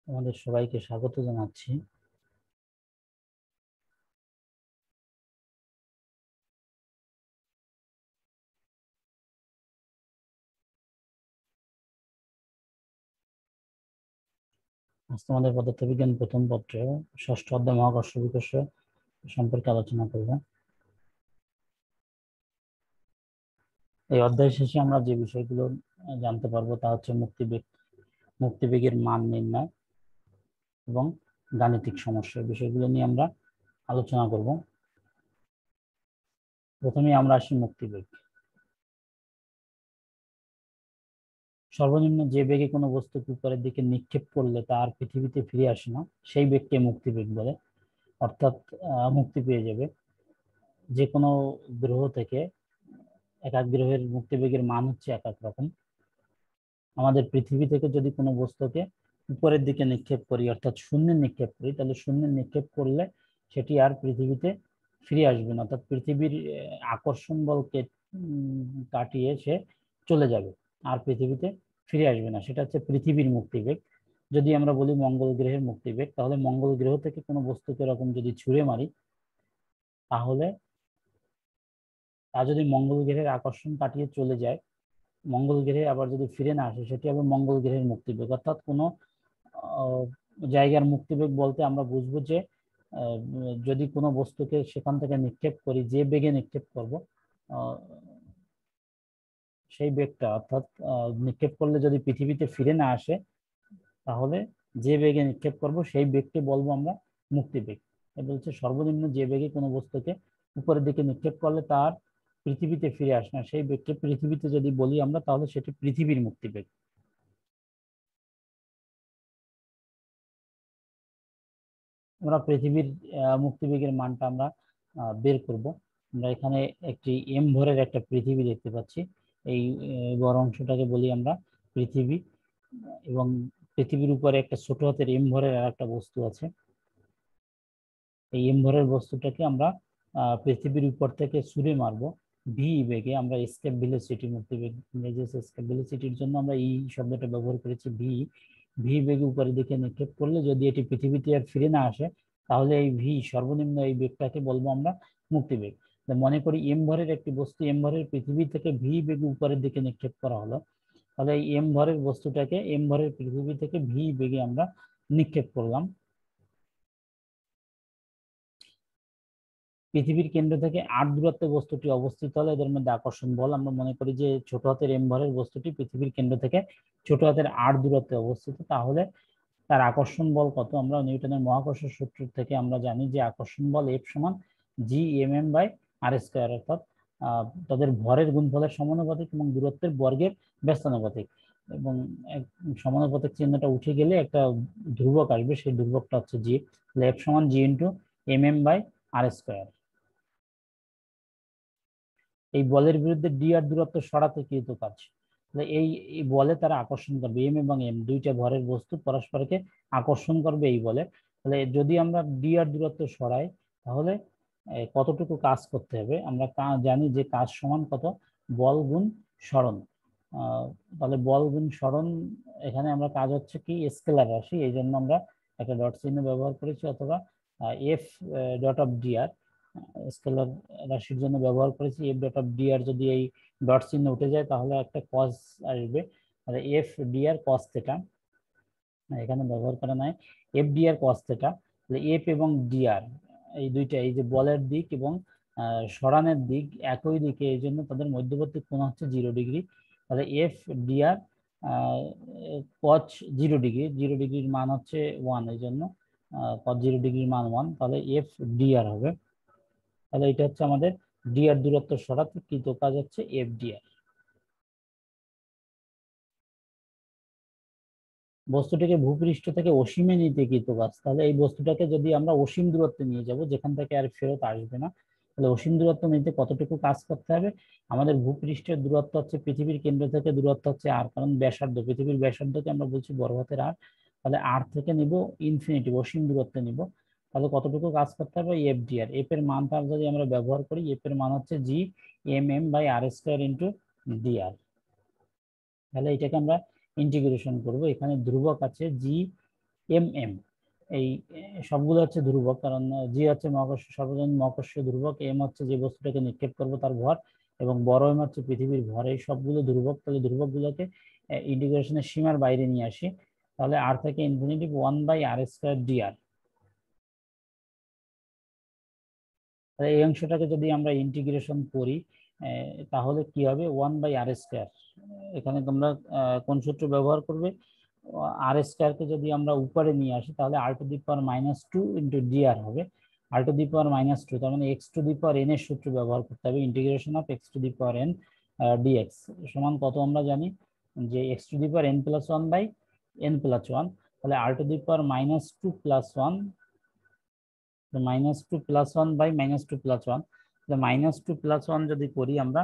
আমাদের সবাইকে স্বাগত জানাচ্ছি। আজ তোমাদের পদার্থবিজ্ঞান প্রথম পত্রে ষষ্ঠ অধ্যায় মহাকর্ষ বিকর্ষ সম্পর্কে আলোচনা করব। এই অধ্যায় শেষে আমরা যে বিষয়গুলো জানতে পারবো তা হচ্ছে মুক্তিবেগের মান নির্ণয় এবং গাণিতিক সমস্যা, বিষয়গুলো নিয়ে আমরা আলোচনা করব। প্রথমে আমরা আসি মুক্তিবেগ। সর্বনিম্ন যে বেগে কোনো বস্তুকে উপরের দিকে নিক্ষেপ করলে তা আর পৃথিবীতে ফিরে আসে না, সেই বেগকে মুক্তিবেগ বলে। অর্থাৎ মুক্তি পেয়ে যাবে। যে কোনো গ্রহ থেকে এক এক গ্রহের মুক্তিবেগের মান হচ্ছে এক এক রকম। আমাদের পৃথিবী থেকে যদি কোনো বস্তুকে উপরের দিকে নিক্ষেপ করি, অর্থাৎ শূন্যে নিক্ষেপ করি, তাহলে শূন্যে নিক্ষেপ করলে সেটি আর পৃথিবীতে ফিরে আসবে না, অর্থাৎ পৃথিবীর আকর্ষণ বলকে কাটিয়ে সে চলে যাবে, আর পৃথিবীতে ফিরে আসবে না। সেটা হচ্ছে পৃথিবীর মুক্তিবেগ। যদি আমরা বলি মঙ্গল গ্রহের মুক্তিবেগ, তাহলে মঙ্গল গ্রহ থেকে কোনো বস্তুকে এরকম যদি ছুঁড়ে মারি, তাহলে তা যদি মঙ্গল গ্রহের আকর্ষণ কাটিয়ে চলে যায়, মঙ্গল গ্রহে আবার যদি ফিরে না আসে, সেটি হবে মঙ্গল গ্রহের মুক্তিবেগ। অর্থাৎ কোনো আহ, জায়গার মুক্তিবেগ বলতে আমরা বুঝবো যে যদি কোনো বস্তুকে সেখান থেকে নিক্ষেপ করি, যে বেগে নিক্ষেপ করব আহ, সেই বেগটা, অর্থাৎ নিক্ষেপ করলে যদি পৃথিবীতে ফিরে না আসে, তাহলে যে বেগে নিক্ষেপ করব সেই বেগকে বলবো আমরা মুক্তিবেগ। এ বলছে সর্বনিম্ন যে বেগে কোনো বস্তুকে উপরের দিকে নিক্ষেপ করলে তার পৃথিবীতে ফিরে আসে না, সেই বেগকে পৃথিবীতে যদি বলি আমরা, তাহলে সেটি পৃথিবীর মুক্তিবেগ। আমরা পৃথিবীর মুক্তিবেগের মানটা আমরা বের করব। আমরা এখানে একটি এম ভরের একটা পৃথিবী দেখতে পাচ্ছি। এই বড় অংশটাকে বলি আমরা পৃথিবী, এবং পৃথিবীর উপরে একটা ছোট হাতের এম ভরের আর একটা বস্তু আছে। এই এম ভরের বস্তুটাকে আমরা পৃথিবীর উপর থেকে ছুঁড়ে মারবো ভি বেগে। আমরা এসকেপ ভেলোসিটি, মুক্তিবেগ ইংরেজি এসকেপ ভেলোসিটির জন্য আমরা এই শব্দটা ব্যবহার করেছি ভি। ভি বেগে উপরের দিকে নিক্ষেপ করলে যদি এটি পৃথিবীতে আর ফিরে না আসে, তাহলে এই ভি সর্বনিম্ন এই বেগটাকে বলবো আমরা মুক্তিবেগ। মনে করি এম ভরের একটি বস্তু এম ভরের পৃথিবী থেকে ভি বেগে উপরের দিকে নিক্ষেপ করা হলো, তাহলে এই এম ভরের বস্তুটাকে এম ভরের পৃথিবী থেকে ভি বেগে আমরা নিক্ষেপ করলাম। পৃথিবীর কেন্দ্র থেকে আর দূরত্বে বস্তুটি অবস্থিত হলে এদের মধ্যে আকর্ষণ বল, আমরা মনে করি যে ছোট হাতের এম ভরের বস্তুটি পৃথিবীর কেন্দ্র থেকে ছোট হাতের আর দূরত্বে অবস্থিত, তাহলে তার আকর্ষণ বল কত? আমরা নিউটনের মহাকর্ষ সূত্র থেকে আমরা জানি যে আকর্ষণ বল এফ সমান G M M by R square, অর্থাৎ তাদের ভরের গুণফলের সমানুপাতিক এবং দূরত্বের বর্গের ব্যস্তানুপাতিক। এবং সমানুপাতিক চিহ্নটা উঠে গেলে একটা ধ্রুবক আসবে, সেই ধ্রুবকটা হচ্ছে জি। এফ সমান G into M M by R square. এই বলের বিরুদ্ধে ডি আর দূরত্ব সরাতে কৃত কাজ। এই এই বলে তারা আকর্ষণ করবে, এম এবং এম দুইটা ভরের বস্তু পরস্পরকে আকর্ষণ করবে এই বলে। তাহলে যদি আমরা ডি আর দূরত্ব সরাই, তাহলে কতটুকু কাজ করতে হবে? আমরা জানি যে কাজ সমান কত, বল গুণ সরণ। তাহলে বল গুণ সরণ, এখানে আমরা কাজ হচ্ছে কি স্কেলার রাশি, এই জন্য আমরা একটা ডট চিহ্ন ব্যবহার করেছি, অথবা F dot of D R scalar রাশির জন্য ব্যবহার করেছি। F dot of D R যদি এই ডট চিহ্ন উঠে যায়, তাহলে একটা কস আসবে, তাহলে এফ ডি আর কস থেটা এখানে ব্যবহার করা নাই, এফ ডি আর কস থেটা। তাহলে এফ এবং ডি আর এই দুইটা, এই যে বলের দিক এবং সরানের দিক একই দিকে, এই জন্য তাদের মধ্যবর্তী কোণ হচ্ছে 0 ডিগ্রি। তাহলে এফ ডি আর কচ 0 ডিগ্রি, 0 ডিগ্রির মান হচ্ছে 1, এই জন্য কচ 0 ডিগ্রির মান 1, তাহলে এফ ডি আর হবে। তাহলে এটা হচ্ছে আমাদের ডি আর দূরত্ব সরাতে কৃত কাজ হচ্ছে এফ ডি আর। বস্তুটিকে ভূপৃষ্ঠ থেকে অসীমে নিতে কৃত কাজ, তাহলে এই বস্তুটাকে যদি আমরা অসীম দূরত্বে নিয়ে যাব, যেখান থেকে আর ফেরত আসবে না, তাহলে অসীম দূরত্ব নিতে কতটুকু কাজ করতে হবে? আমাদের ভূপৃষ্ঠের দূরত্ব হচ্ছে পৃথিবীর কেন্দ্র থেকে দূরত্ব হচ্ছে আর, কারণ ব্যাসার্ধ, পৃথিবীর ব্যাসার্ধকে আমরা বলছি বড় হাতের আর। তাহলে আর থেকে নিব ইনফিনিটি, অসীম দূরত্বে নিব, তাহলে কতটুকু কাজ করতে হবে? এফ ডি আর। এফ এর মানটা যদি আমরা ব্যবহার করি, এফ এর মান হচ্ছে G M M by R square into D R. তাহলে এটাকে আমরা ইন্টিগ্রেশন করব, এখানে ধ্রুবক আছে জি এম এম, এই সবগুলো হচ্ছে ধ্রুবক, কারণ জি হচ্ছে মহাকর্ষ সর্বজনীন মহাকর্ষীয় ধ্রুবক, এম হচ্ছে যে বস্তুটাকে নিক্ষেপ করবো তার ভর, এবং বড় এম হচ্ছে পৃথিবীর ভর। এই সবগুলো ধ্রুবক। তাহলে ধ্রুবক গুলোকে ইন্টিগ্রেশনের সীমার বাইরে নিয়ে আসি, তাহলে আর থেকে ইনফিনিটি 1/r² dr। এই অংশটাকে যদি আমরা ইন্টিগ্রেশন করি তাহলে কি হবে, 1/r²। এখানে তোমরা কোন সূত্র ব্যবহার করবে, r² যদি আমরা উপরে নিয়ে আসি তাহলে r⁻² ইন্টু dr হবে। r⁻², তার মানে x⁻n এর সূত্র ব্যবহার করতে হবে, ইন্টিগ্রেশন অফ x⁻n dx সমান কত আমরা জানি যে x⁻n+1/n+1, তাহলে r⁻² প্লাস 1 -2 + 1/-2 + 1, -2 + 1 যদি করি আমরা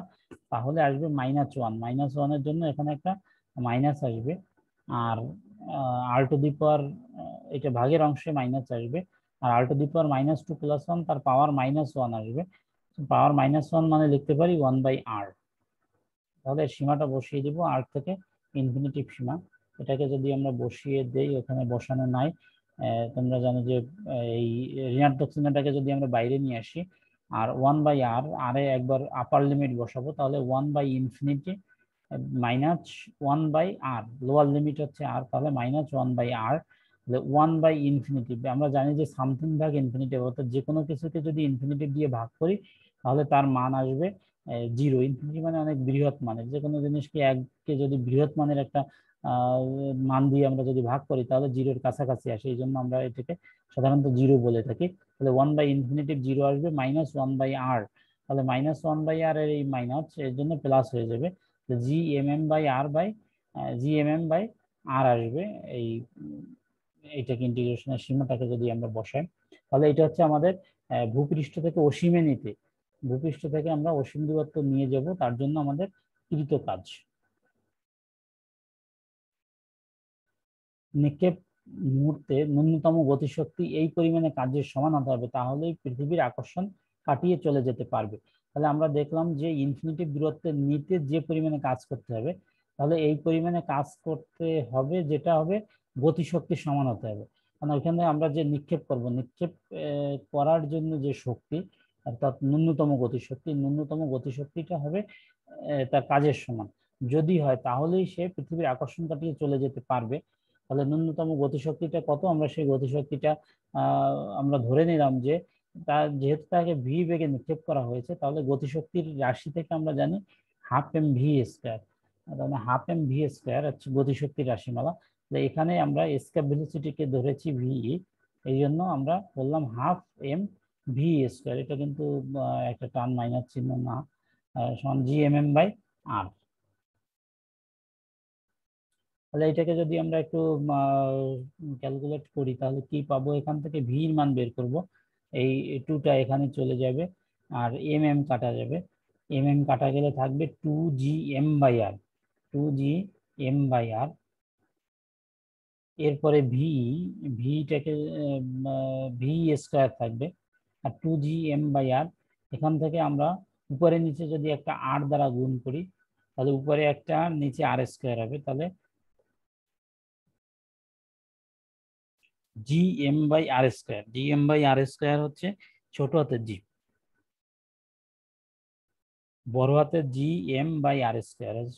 তাহলে আসবে -1। -1 এর জন্য এখানে একটা মাইনাস আসবে, আর এটা ভাগের অংশে মাইনাস আসবে, আর r⁻² + 1 তার পাওয়ার -1 আসবে। পাওয়ার -1 মানে লিখতে পারি 1/r। তাহলে সীমাটা বসিয়ে দিব, r থেকে ইনফিনিটিভ সীমা। এটাকে যদি আমরা বসিয়ে দেই, ওখানে বসানো নাই, তোমরা জানো যে এই ঋণাত্মক চিহ্নটাকে যদি আমরা বাইরে নিয়ে আসি আর 1/r, আর এ একবার আপার লিমিট বসাবো, তাহলে 1/∞ -1/r, লোয়ার লিমিট হচ্ছে r, তাহলে -1/r। 1/∞, আমরা জানি যে সামথিং ভাগ ইনফিনিটিভ, অর্থাৎ যে কোনো কিছুকে যদি ইনফিনিটিভ দিয়ে ভাগ করি তাহলে তার মান আসবে 0। ইনফিনিটি মানে অনেক বৃহৎ মানের, যে কোনো জিনিসকে এককে যদি বৃহৎ মানের একটা মান দিয়ে আমরা যদি ভাগ করি তাহলে 0-র কাছাকাছি আসে, এই জন্য আমরা এটাকে সাধারণত 0 বলে থাকি। তাহলে 1/∞ 0 আসবে, -1/r, তাহলে -1/r এর এই মাইনাস এর জন্য প্লাস হয়ে যাবে, GMM/r আসবে। এই এইটাকে ইন্টিগ্রেশনের সীমাটাকে যদি আমরা বসাই তাহলে এটা হচ্ছে আমাদের ভূপৃষ্ঠ থেকে অসীমে নিতে, ভূপৃষ্ঠ থেকে আমরা অসীম দূরত্ব নিয়ে যাব, তার জন্য আমাদের কৃত কাজ। নিক্ষেপ মুহূর্তে ন্যূনতম গতিশক্তি এই পরিমাণে কাজের সমান হতে হবে, তাহলেই পৃথিবীর আকর্ষণ কাটিয়ে চলে যেতে পারবে। তাহলে আমরা দেখলাম যে ইনফিনিটিভ দূরত্বের নিতে যে পরিমাণে কাজ করতে হবে, তাহলে এই পরিমাণে কাজ করতে হবে, যেটা হবে গতিশক্তির সমান হতে হবে। কারণ ওইখানে আমরা যে নিক্ষেপ করব, নিক্ষেপ করার জন্য যে শক্তি, অর্থাৎ ন্যূনতম গতিশক্তিটা হবে তার কাজের সমান। যদি হয় তাহলেই সে পৃথিবীর আকর্ষণ কাটিয়ে চলে যেতে পারবে। তাহলে ন্যূনতম গতিশক্তিটা কত, আমরা সেই গতিশক্তিটা আমরা ধরে নিলাম যে তার, যেহেতু তাকে ভি বেগে নিক্ষেপ করা হয়েছে, তাহলে গতিশক্তির রাশি থেকে আমরা জানি 12mv²। তাহলে 12mv² হচ্ছে গতিশক্তির রাশিমালা। এখানে আমরা এসকেপ ভেলোসিটিকে ধরেছি ভি, এই জন্য আমরা বললাম 12mv²। এটা কিন্তু একটা টান মাইনাস চিহ্ন না, সমান GMM/r। তাহলে এটাকে যদি আমরা একটু ক্যালকুলেট করি তাহলে কি পাবো, এখান থেকে ভি এর মান বের করব, এই 2টা এখানে চলে যাবে আর কাটা যাবে, কাটা গেলে থাকবে 2GM/r, 2GM/r। এরপরে ভিটাকে v² থাকবে, আর 2GM/r। এখান থেকে আমরা উপরে নিচে যদি একটা r দ্বারা গুণ করি তাহলে উপরে একটা নিচে r² হবে, তাহলে GM/r²। হচ্ছে ছোট হাতের জি, বড় হাতের GM/r²,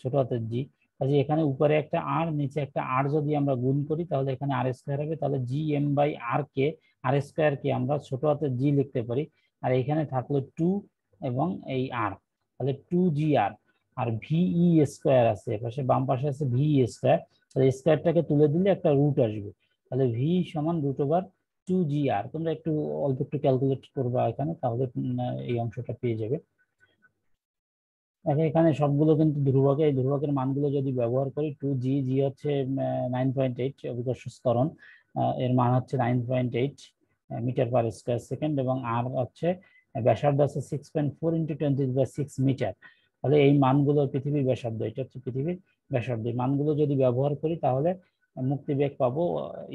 ছোট হাতের জি। কাজে এখানে উপরে একটা আর নিচে একটা আর যদি আমরা গুণ করি তাহলে এখানে r² হবে, তাহলে GM/r²কে আমরা ছোট হাতের জি লিখতে পারি, আর এখানে থাকলো 2 এবং এই আর, তাহলে 2GR। আর VE² আছে এপাশে, বাম পাশে আছে VE², তাহলে স্কোয়ারটাকে তুলে দিলে একটা রুট আসবে, তাহলে ভি সমান √2GR। তোমরা একটু অল্প একটু ক্যালকুলেট করবা এখানে, তাহলে এই অংশটা পেয়ে যাবে। এখানে সবগুলো কিন্তু ধ্রুবকে, এই ধ্রুবকের মানগুলো যদি ব্যবহার করি, 2G হচ্ছে 9.8 অভিকর্ষ ত্বরণ, এর মান হচ্ছে 9.8 মিটার/স্কয়ার সেকেন্ড, এবং আর হচ্ছে ব্যাসার্ধ আছে 6.4 × 10⁶ মিটার। তাহলে এই মানগুলো পৃথিবীর ব্যাসার্ধ, এটা হচ্ছে পৃথিবীর ব্যাসার্ধ, এই মানগুলো যদি ব্যবহার করি তাহলে মুক্তিবেগ পাবো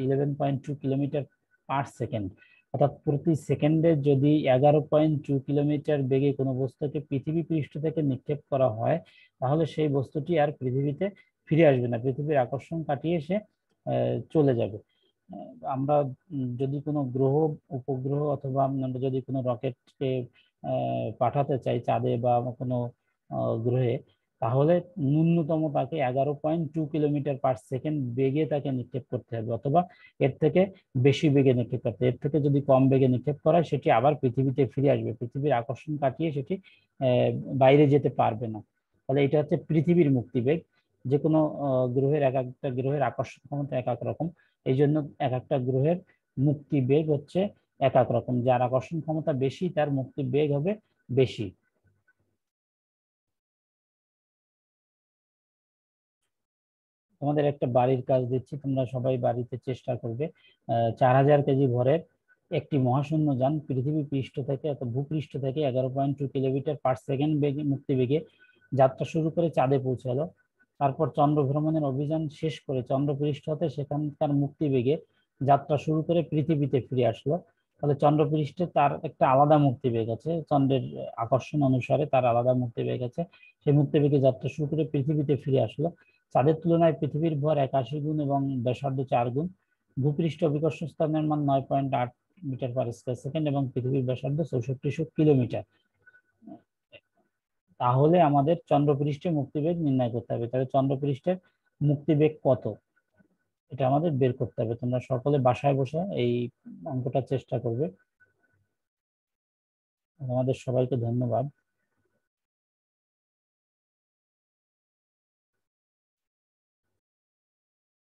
11.2 কিলোমিটার/সেকেন্ড। অর্থাৎ প্রতি সেকেন্ডে যদি 11.2 কিলোমিটার বেগে কোনো বস্তুকে পৃথিবী পৃষ্ঠ থেকে নিক্ষেপ করা হয় তাহলে সেই বস্তুটি আর পৃথিবীতে ফিরে আসবে না, পৃথিবীর আকর্ষণ কাটিয়ে সে চলে যাবে। আমরা যদি কোনো গ্রহ, উপগ্রহ অথবা আমরা যদি কোনো রকেটকে পাঠাতে চাই চাঁদে বা কোনো গ্রহে, তাহলে ন্যূনতম তাকে 11.2 কিলোমিটার/সেকেন্ড বেগে তাকে নিক্ষেপ করতে হবে, অথবা এর থেকে বেশি বেগে নিক্ষেপ করতে হবে। এর থেকে যদি কম বেগে নিক্ষেপ করা হয়, সেটি আবার পৃথিবীতে ফিরে আসবে, পৃথিবীর আকর্ষণ কাটিয়ে সেটি বাইরে যেতে পারবে না। তাহলে এটা হচ্ছে পৃথিবীর মুক্তিবেগ। যে কোনো গ্রহের, এক একটা গ্রহের আকর্ষণ ক্ষমতা এক এক রকম, এই জন্য এক একটা গ্রহের মুক্তি বেগ হচ্ছে এক এক রকম। যার আকর্ষণ ক্ষমতা বেশি তার মুক্তি বেগ হবে বেশি। তোমাদের একটা বাড়ির কাজ দিচ্ছি, তোমরা সবাই বাড়িতে চেষ্টা করবে 4000 কেজি ভরের একটি মহাশূন্য যান পৃথিবী পৃষ্ঠ থেকে, ভূপৃষ্ঠ থেকে 11.2 কিলোমিটার/সেকেন্ড বেগে, মুক্তি বেগে যাত্রা শুরু করে চাঁদে পৌঁছালো। তারপর চন্দ্র ভ্রমণের অভিযান শেষ করে চন্দ্রপৃষ্ঠ হতে সেখানকার মুক্তি বেগে যাত্রা শুরু করে পৃথিবীতে ফিরে আসলো। তাহলে চন্দ্রপৃষ্ঠে তার একটা আলাদা মুক্তি বেগ আছে, চন্দ্রের আকর্ষণ অনুসারে তার আলাদা মুক্তি বেগ আছে। সেই মুক্তি বেগে যাত্রা শুরু করে পৃথিবীতে ফিরে আসলো। চাঁদের তুলনায় পৃথিবীর ভর 81 গুণ এবং ব্যাসার্ধ 4 গুণ। ভূপৃষ্ঠ অভিকর্ষ স্থানের মান 9.8 মিটার/স্কয়ার সেকেন্ড এবং পৃথিবীর ব্যাসার্ধ 6400 কিলোমিটার। তাহলে আমাদের চন্দ্রপৃষ্ঠে মুক্তিবেগ নির্ণয় করতে হবে। তাহলে চন্দ্রপৃষ্ঠের মুক্তিবেগ কত, এটা আমাদের বের করতে হবে। তোমরা সকলে বাসায় বসে এই অঙ্কটা চেষ্টা করবে। আমাদের সবাইকে ধন্যবাদ।